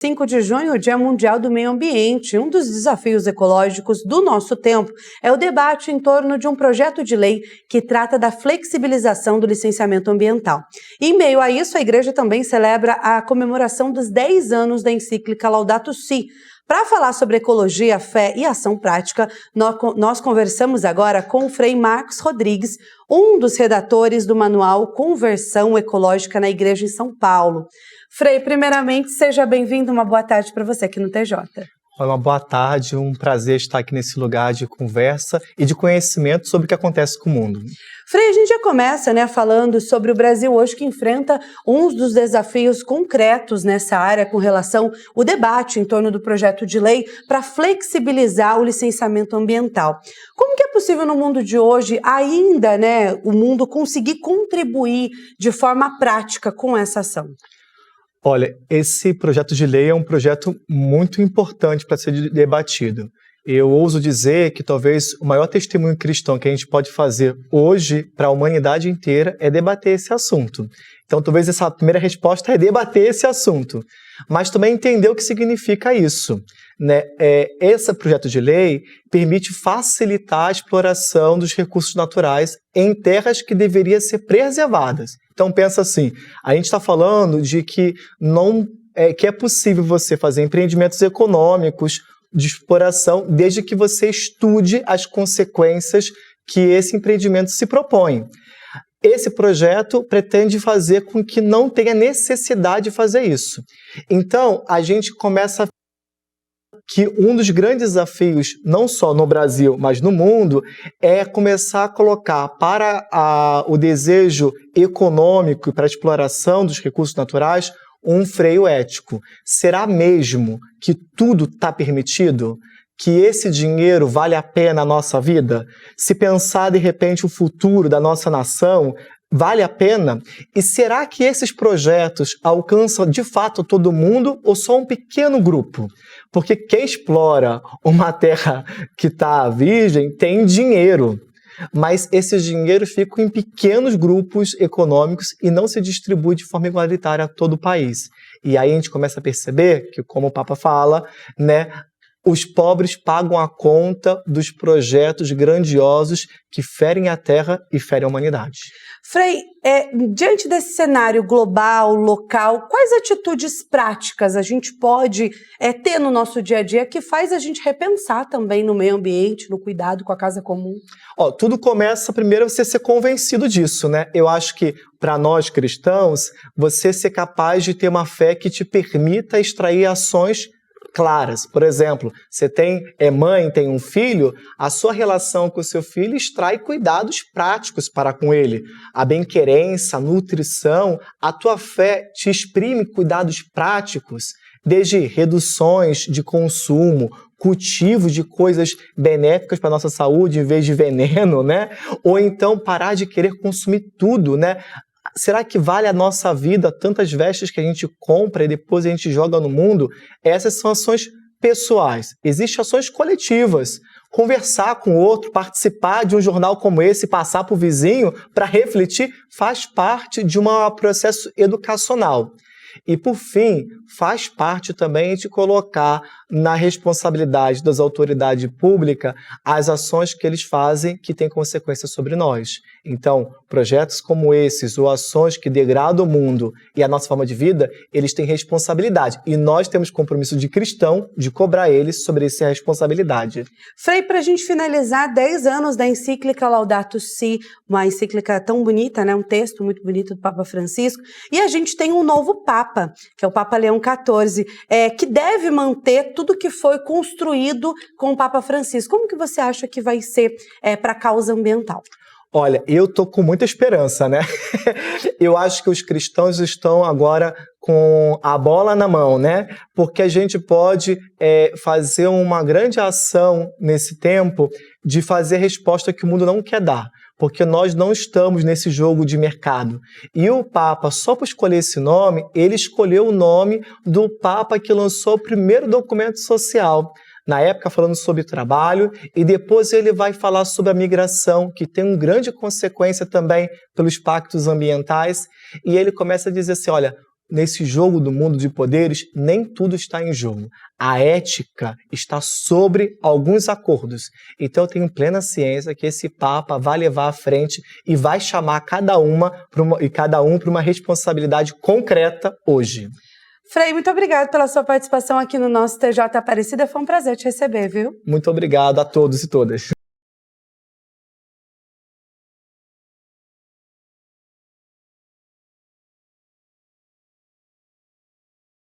5 de junho, o Dia Mundial do Meio Ambiente. Um dos desafios ecológicos do nosso tempo é o debate em torno de um projeto de lei que trata da flexibilização do licenciamento ambiental. E, em meio a isso, a Igreja também celebra a comemoração dos 10 anos da encíclica Laudato Si. Para falar sobre ecologia, fé e ação prática, nós conversamos agora com o Frei Marcos Rodrigues, um dos redatores do manual Conversão Ecológica na Igreja em São Paulo. Frei, primeiramente, seja bem-vindo, uma boa tarde para você aqui no TJ. Uma boa tarde, um prazer estar aqui nesse lugar de conversa e de conhecimento sobre o que acontece com o mundo. Frei, a gente já começa falando sobre o Brasil hoje que enfrenta um dos desafios concretos nessa área com relação ao debate em torno do projeto de lei para flexibilizar o licenciamento ambiental. Como que é possível no mundo de hoje ainda, o mundo conseguir contribuir de forma prática com essa ação? Olha, esse projeto de lei é um projeto muito importante para ser debatido. Eu ouso dizer que talvez o maior testemunho cristão que a gente pode fazer hoje para a humanidade inteira é debater esse assunto. Então, talvez essa primeira resposta é debater esse assunto, mas também entender o que significa isso. Esse projeto de lei permite facilitar a exploração dos recursos naturais em terras que deveriam ser preservadas. Então, pensa assim, a gente está falando de que é possível você fazer empreendimentos econômicos de exploração desde que você estude as consequências que esse empreendimento se propõe. Esse projeto pretende fazer com que não tenha necessidade de fazer isso. Então, a gente começa a ver que um dos grandes desafios, não só no Brasil, mas no mundo, é começar a colocar para o desejo econômico e para a exploração dos recursos naturais um freio ético. Será mesmo que tudo está permitido? Que esse dinheiro vale a pena a nossa vida? Se pensar, de repente, o futuro da nossa nação, vale a pena? E será que esses projetos alcançam, de fato, todo mundo ou só um pequeno grupo? Porque quem explora uma terra que está virgem tem dinheiro, mas esse dinheiro fica em pequenos grupos econômicos e não se distribui de forma igualitária a todo o país. E aí a gente começa a perceber que, como o Papa fala, os pobres pagam a conta dos projetos grandiosos que ferem a terra e ferem a humanidade. Frei, diante desse cenário global, local, quais atitudes práticas a gente pode ter no nosso dia a dia que faz a gente repensar também no meio ambiente, no cuidado com a casa comum? Tudo começa primeiro você ser convencido disso, Eu acho que para nós cristãos, você ser capaz de ter uma fé que te permita extrair ações claras. Por exemplo, você é mãe, tem um filho, a sua relação com o seu filho extrai cuidados práticos para com ele. A bem-querença, a nutrição, a tua fé te exprime cuidados práticos, desde reduções de consumo, cultivo de coisas benéficas para a nossa saúde em vez de veneno, Ou então parar de querer consumir tudo, Será que vale a nossa vida tantas vestes que a gente compra e depois a gente joga no mundo? Essas são ações pessoais. Existem ações coletivas. Conversar com o outro, participar de um jornal como esse, passar para o vizinho para refletir, faz parte de um processo educacional. E, por fim, faz parte também de colocar na responsabilidade das autoridades públicas as ações que eles fazem que têm consequências sobre nós. Então, projetos como esses ou ações que degradam o mundo e a nossa forma de vida, eles têm responsabilidade. E nós temos compromisso de cristão de cobrar eles sobre essa responsabilidade. Frei, para a gente finalizar, 10 anos da encíclica Laudato Si, uma encíclica tão bonita, um texto muito bonito do Papa Francisco, e a gente tem um novo Papa, que é o Papa Leão XIV, que deve manter tudo que foi construído com o Papa Francisco. Como que você acha que vai ser para a causa ambiental? Olha, eu estou com muita esperança, Eu acho que os cristãos estão agora com a bola na mão, Porque a gente pode fazer uma grande ação nesse tempo de fazer a resposta que o mundo não quer dar. Porque nós não estamos nesse jogo de mercado. E o Papa, só por escolher esse nome, ele escolheu o nome do Papa que lançou o primeiro documento social. Na época falando sobre trabalho, e depois ele vai falar sobre a migração, que tem uma grande consequência também pelos pactos ambientais, e ele começa a dizer assim, olha, nesse jogo do mundo de poderes, nem tudo está em jogo. A ética está sobre alguns acordos. Então eu tenho plena ciência que esse Papa vai levar à frente e vai chamar cada um para uma responsabilidade concreta hoje. Frei, muito obrigado pela sua participação aqui no nosso TJ Aparecida. Foi um prazer te receber, viu? Muito obrigado a todos e todas.